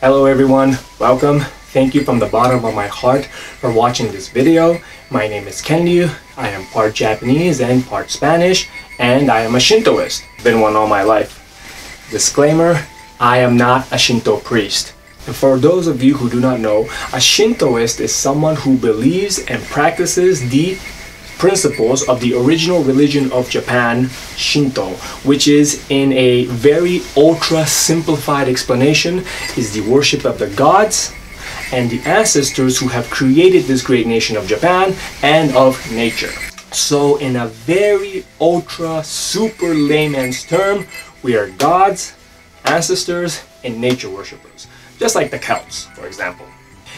Hello everyone, welcome. Thank you from the bottom of my heart for watching this video. My name is Kenryu. I am part Japanese and part Spanish, and I am a Shintoist. Been one all my life. Disclaimer, I am not a Shinto priest. And for those of you who do not know, a Shintoist is someone who believes and practices the principles of the original religion of Japan, Shinto, which is, in a very ultra simplified explanation, is the worship of the gods and the ancestors who have created this great nation of Japan and of nature. So in a very ultra super layman's term, we are gods, ancestors, and nature worshippers, just like the Celts, for example.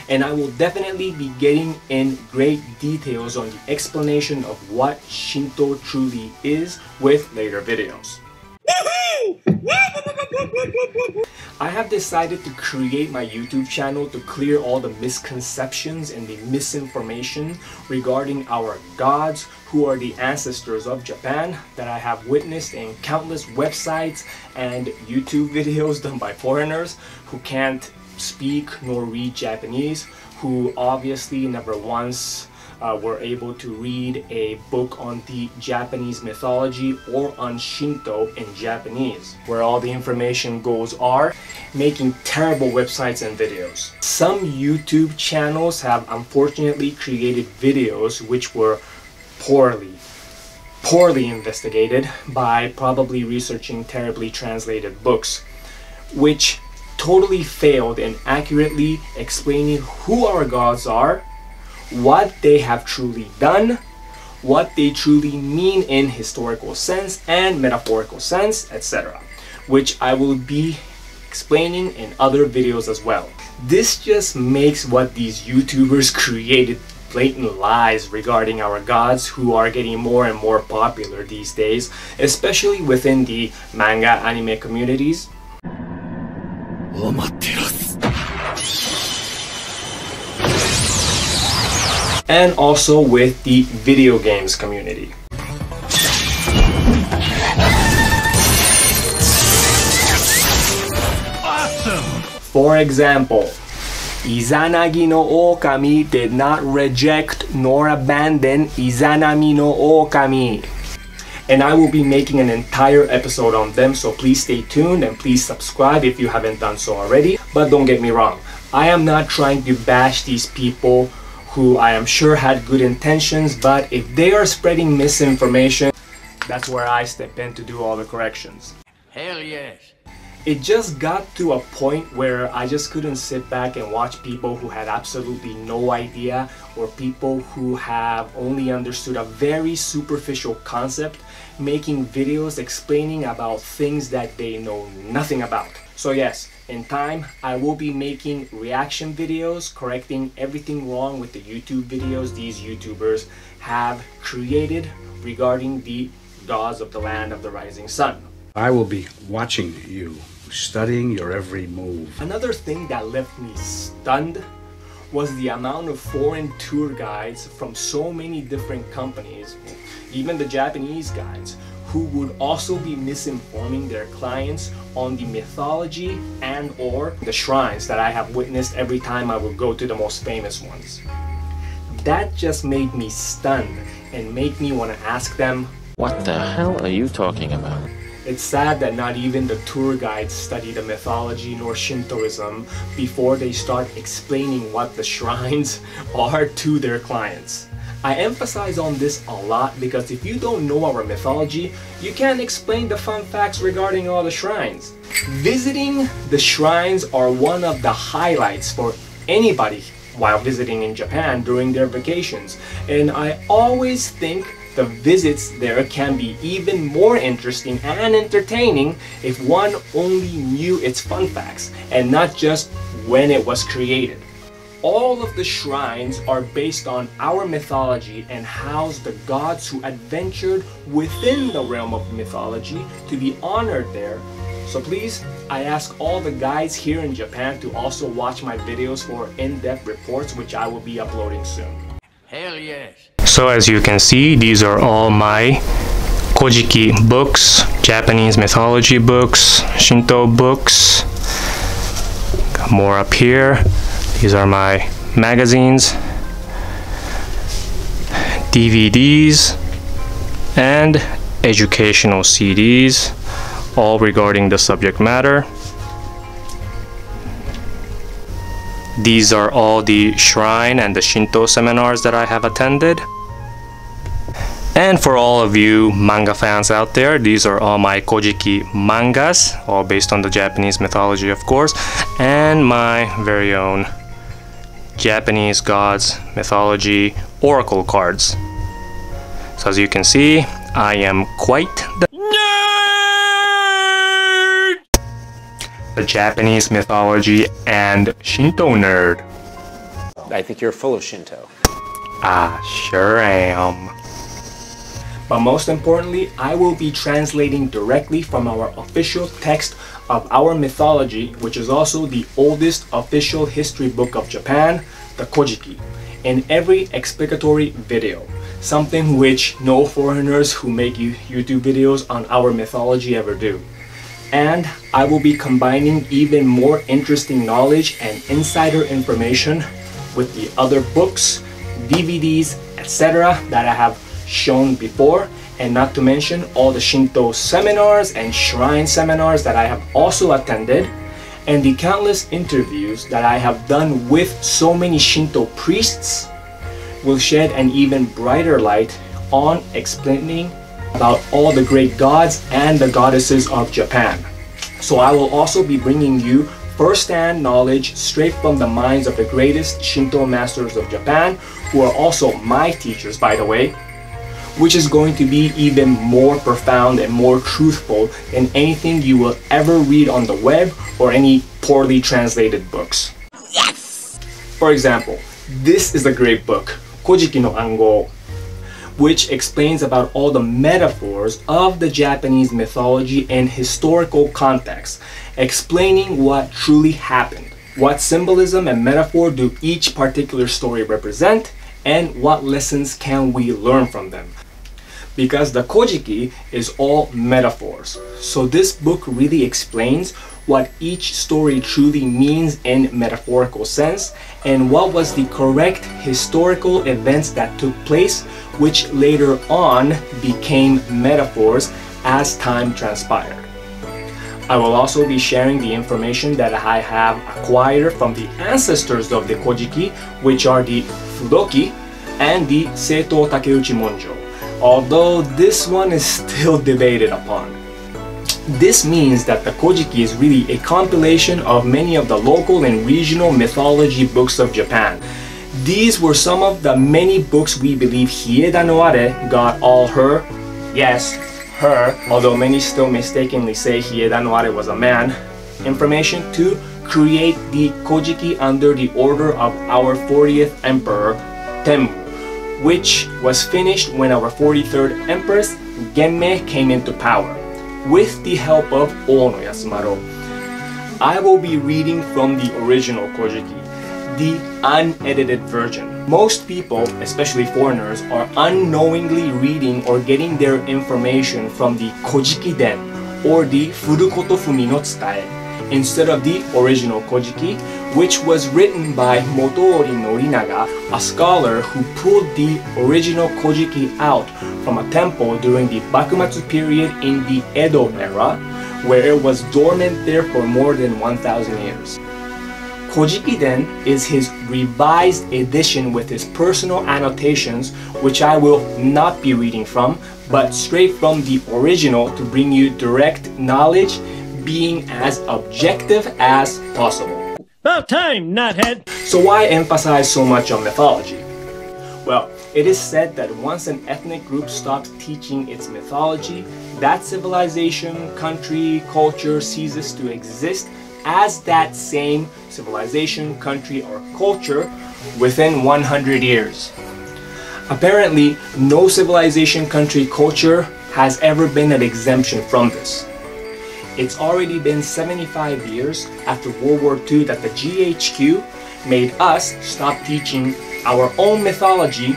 And I will definitely be getting in great details on the explanation of what Shinto truly is with later videos. I have decided to create my YouTube channel to clear all the misconceptions and the misinformation regarding our gods, who are the ancestors of Japan, that I have witnessed in countless websites and YouTube videos done by foreigners who can't speak nor read Japanese, who obviously never once were able to read a book on the Japanese mythology or on Shinto in Japanese, where all the information goes are making terrible websites and videos. Some YouTube channels have unfortunately created videos which were poorly investigated by probably researching terribly translated books, which totally failed in accurately explaining who our gods are, what they have truly done, what they truly mean in historical sense and metaphorical sense, etc., which I will be explaining in other videos as well. This just makes what these YouTubers created blatant lies regarding our gods, who are getting more and more popular these days, especially within the manga anime communities, and also with the video games community. Awesome! For example, Izanagi no Okami did not reject nor abandon Izanami no Okami. And I will be making an entire episode on them, so please stay tuned and please subscribe if you haven't done so already. But don't get me wrong, I am not trying to bash these people who I am sure had good intentions, but if they are spreading misinformation, that's where I step in to do all the corrections. Hell yes! It just got to a point where I just couldn't sit back and watch people who had absolutely no idea, or people who have only understood a very superficial concept, making videos explaining about things that they know nothing about. So yes, in time, I will be making reaction videos correcting everything wrong with the YouTube videos these YouTubers have created regarding the gods of the land of the rising sun. I will be watching you, studying your every move. Another thing that left me stunned was the amount of foreign tour guides from so many different companies, even the Japanese guides, who would also be misinforming their clients on the mythology and or the shrines that I have witnessed every time I would go to the most famous ones. That just made me stunned and made me want to ask them, what the hell are you talking about? It's sad that not even the tour guides study the mythology nor Shintoism before they start explaining what the shrines are to their clients. I emphasize on this a lot because if you don't know our mythology, you can't explain the fun facts regarding all the shrines. Visiting the shrines are one of the highlights for anybody while visiting in Japan during their vacations, and I always think the visits there can be even more interesting and entertaining if one only knew its fun facts and not just when it was created. All of the shrines are based on our mythology and house the gods who adventured within the realm of mythology to be honored there. So please, I ask all the guides here in Japan to also watch my videos for in-depth reports, which I will be uploading soon. Hell yes! So as you can see, these are all my Kojiki books, Japanese mythology books, Shinto books, more up here. These are my magazines, DVDs, and educational CDs, all regarding the subject matter. These are all the shrine and the Shinto seminars that I have attended. And for all of you manga fans out there, these are all my Kojiki mangas, all based on the Japanese mythology, of course, and my very own Japanese gods mythology oracle cards. So as you can see, I am quite the nerd! The Japanese mythology and Shinto nerd. I think you're full of Shinto. I sure am. But most importantly, I will be translating directly from our official text of our mythology, which is also the oldest official history book of Japan, the Kojiki, in every explicatory video. Something which no foreigners who make YouTube videos on our mythology ever do. And I will be combining even more interesting knowledge and insider information with the other books, DVDs, etc. that I have shown before, and not to mention all the Shinto seminars and shrine seminars that I have also attended, and the countless interviews that I have done with so many Shinto priests will shed an even brighter light on explaining about all the great gods and the goddesses of Japan. So I will also be bringing you first-hand knowledge straight from the minds of the greatest Shinto masters of Japan, who are also my teachers, by the way, which is going to be even more profound and more truthful than anything you will ever read on the web or any poorly translated books. Yes! For example, this is a great book, Kojiki no Ango, which explains about all the metaphors of the Japanese mythology and historical context, explaining what truly happened, what symbolism and metaphor do each particular story represent, and what lessons can we learn from them. Because the Kojiki is all metaphors, so this book really explains what each story truly means in metaphorical sense, and what was the correct historical events that took place, which later on became metaphors as time transpired. I will also be sharing the information that I have acquired from the ancestors of the Kojiki, which are the Fudoki and the Seito Takeuchi Monjo, although this one is still debated upon. This means that the Kojiki is really a compilation of many of the local and regional mythology books of Japan. These were some of the many books we believe Hieda no Are got all her, yes, her, although many still mistakenly say Hieda no Are was a man, information to create the Kojiki under the order of our 40th emperor, Tenmu, which was finished when our 43rd empress, Genmei, came into power, with the help of Ono Yasumaro. I will be reading from the original Kojiki, the unedited version. Most people, especially foreigners, are unknowingly reading or getting their information from the Kojiki Den or the Furukoto Fumi no Tsukae instead of the original Kojiki, which was written by Motoori Norinaga, a scholar who pulled the original Kojiki out from a temple during the Bakumatsu period in the Edo era, where it was dormant there for more than 1,000 years. Kojiki Den is his revised edition with his personal annotations, which I will not be reading from, but straight from the original to bring you direct knowledge, being as objective as possible. About time, nuthead! So why emphasize so much on mythology? Well, it is said that once an ethnic group stops teaching its mythology, that civilization, country, culture ceases to exist as that same civilization, country, or culture within 100 years. Apparently, no civilization, country, culture has ever been an exemption from this. It's already been 75 years after World War II that the GHQ made us stop teaching our own mythology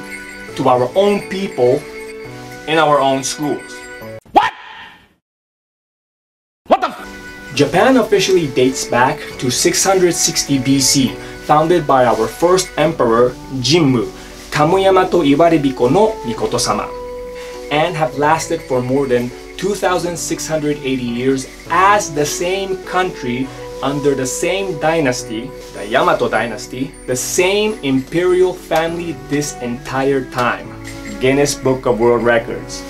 to our own people in our own schools. What? What the f? Japan officially dates back to 660 BC, founded by our first emperor, Jinmu, Kamuyama to Iwarebiko no Mikoto-sama, and have lasted for more than 2,680 years as the same country under the same dynasty, the Yamato dynasty, the same imperial family this entire time. Guinness Book of World Records.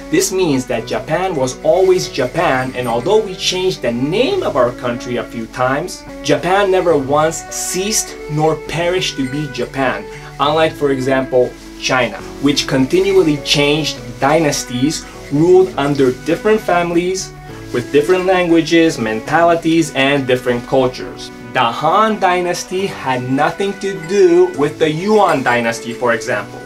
This means that Japan was always Japan, and although we changed the name of our country a few times, Japan never once ceased nor perished to be Japan, unlike, for example, China, which continually changed dynasties, ruled under different families, with different languages, mentalities, and different cultures. The Han Dynasty had nothing to do with the Yuan Dynasty, for example.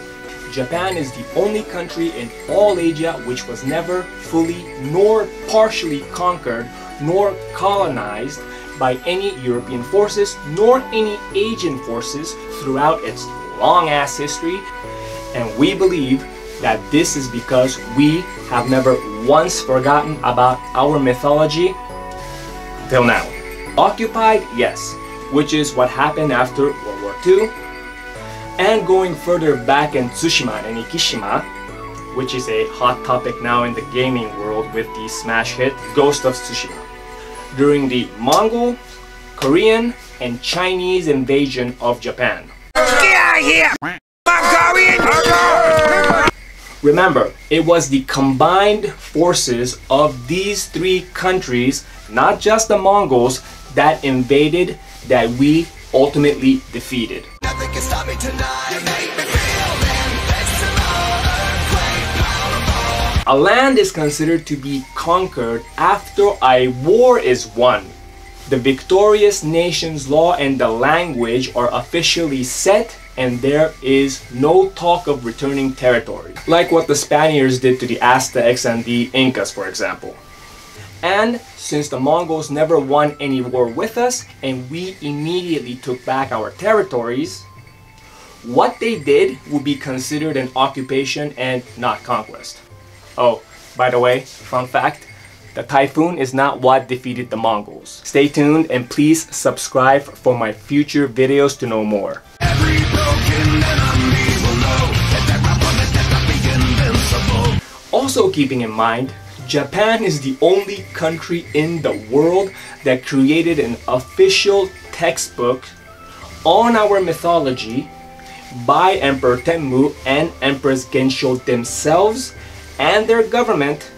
Japan is the only country in all Asia which was never fully nor partially conquered nor colonized by any European forces nor any Asian forces throughout its long-ass history, and we believe that this is because we have never once forgotten about our mythology till now. Occupied, yes, which is what happened after World War II, and going further back in Tsushima and Ikishima, which is a hot topic now in the gaming world with the smash hit Ghost of Tsushima, during the Mongol, Korean, and Chinese invasion of Japan. Get out of here! Remember, it was the combined forces of these three countries, not just the Mongols, that invaded that we ultimately defeated. Nothing can stop me tonight. You make me feel invincible, earthquake, A land is considered to be conquered after a war is won. The victorious nation's law and the language are officially set, and there is no talk of returning territory, like what the Spaniards did to the Aztecs and the Incas, for example. And since the Mongols never won any war with us and we immediately took back our territories, what they did would be considered an occupation and not conquest. Oh, by the way, fun fact, the typhoon is not what defeated the Mongols. Stay tuned and please subscribe for my future videos to know more. every broken enemy will know that they're up on the death of being invincible. Also keeping in mind, Japan is the only country in the world that created an official textbook on our mythology by Emperor Tenmu and Empress Gensho themselves and their government,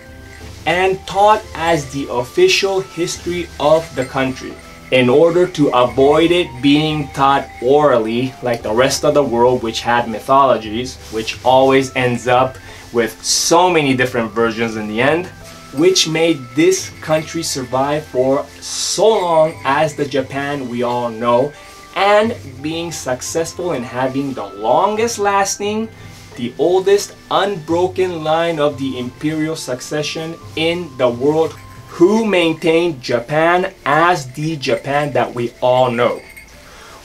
and taught as the official history of the country, in order to avoid it being taught orally like the rest of the world, which had mythologies, which always ends up with so many different versions in the end, which made this country survive for so long as the Japan we all know, and being successful in having the longest lasting, the oldest unbroken line of the imperial succession in the world, who maintained Japan as the Japan that we all know.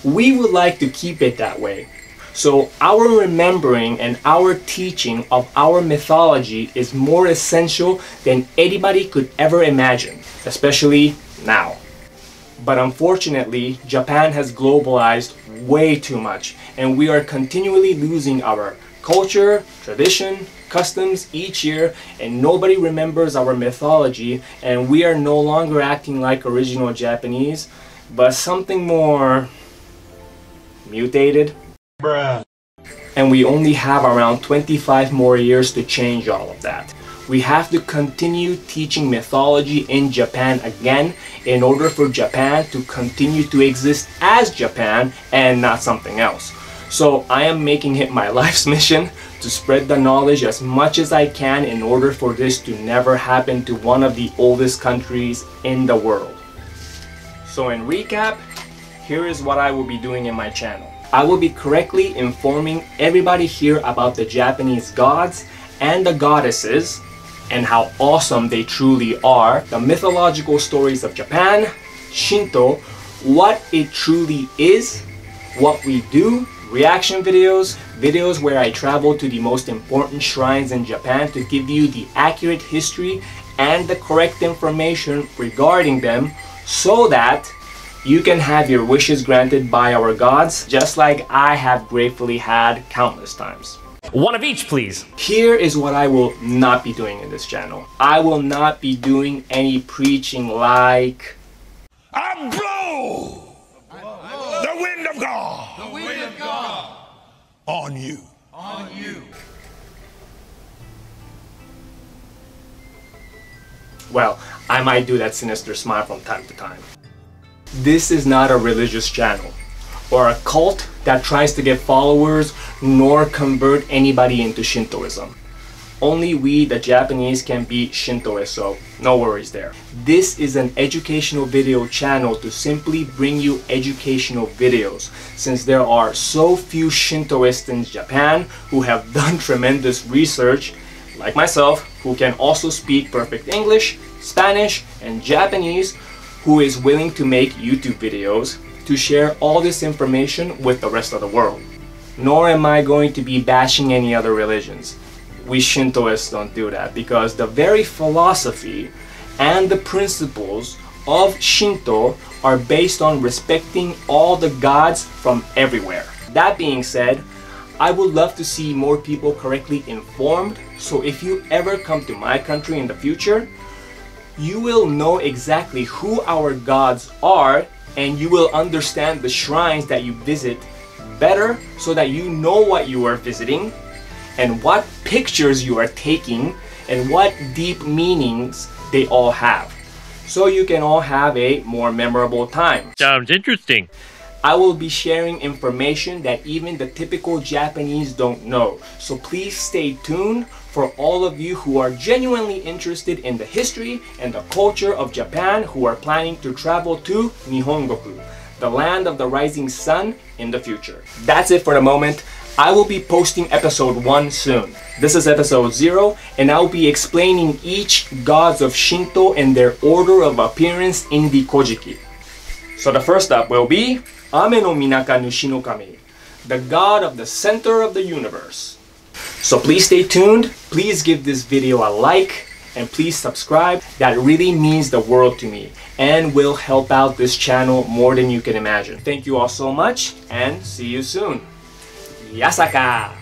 We would like to keep it that way. So our remembering and our teaching of our mythology is more essential than anybody could ever imagine, especially now. But unfortunately, Japan has globalized way too much, and we are continually losing our culture, tradition, customs each year, and nobody remembers our mythology, and we are no longer acting like original Japanese, but something more mutated. Bruh. And we only have around 25 more years to change all of that. We have to continue teaching mythology in Japan again in order for Japan to continue to exist as Japan and not something else. So I am making it my life's mission to spread the knowledge as much as I can in order for this to never happen to one of the oldest countries in the world. So in recap, here is what I will be doing in my channel. I will be correctly informing everybody here about the Japanese gods and the goddesses and how awesome they truly are, the mythological stories of Japan, Shinto, what it truly is, what we do, reaction videos, videos where I travel to the most important shrines in Japan to give you the accurate history and the correct information regarding them so that you can have your wishes granted by our gods, just like I have gratefully had countless times. One of each, please. Here is what I will not be doing in this channel. I will not be doing any preaching like I blow the wind of God. The wind of God on you. On you. well, I might do that sinister smile from time to time. This is not a religious channel or a cult that tries to get followers nor convert anybody into Shintoism. Only we, the Japanese, can be Shintoists, so no worries there. This is an educational video channel to simply bring you educational videos, since there are so few Shintoists in Japan who have done tremendous research, like myself, who can also speak perfect English, Spanish, and Japanese, who is willing to make YouTube videos to share all this information with the rest of the world. Nor am I going to be bashing any other religions. We Shintoists don't do that, because the very philosophy and the principles of Shinto are based on respecting all the gods from everywhere. That being said, I would love to see more people correctly informed, so if you ever come to my country in the future, you will know exactly who our gods are, and you will understand the shrines that you visit better, so that you know what you are visiting and what pictures you are taking and what deep meanings they all have, so you can all have a more memorable time. Sounds interesting. I will be sharing information that even the typical Japanese don't know, so please stay tuned for all of you who are genuinely interested in the history and the culture of Japan, who are planning to travel to Nihongoku, the land of the rising sun, in the future. That's it for the moment. I will be posting episode 1 soon. This is episode 0, and I'll be explaining each gods of Shinto and their order of appearance in the Kojiki. So the first up will be Ame no Minaka Nushi no Kami, the god of the center of the universe. So please stay tuned, please give this video a like, and please subscribe. That really means the world to me and will help out this channel more than you can imagine. Thank you all so much, and see you soon. Yasaka!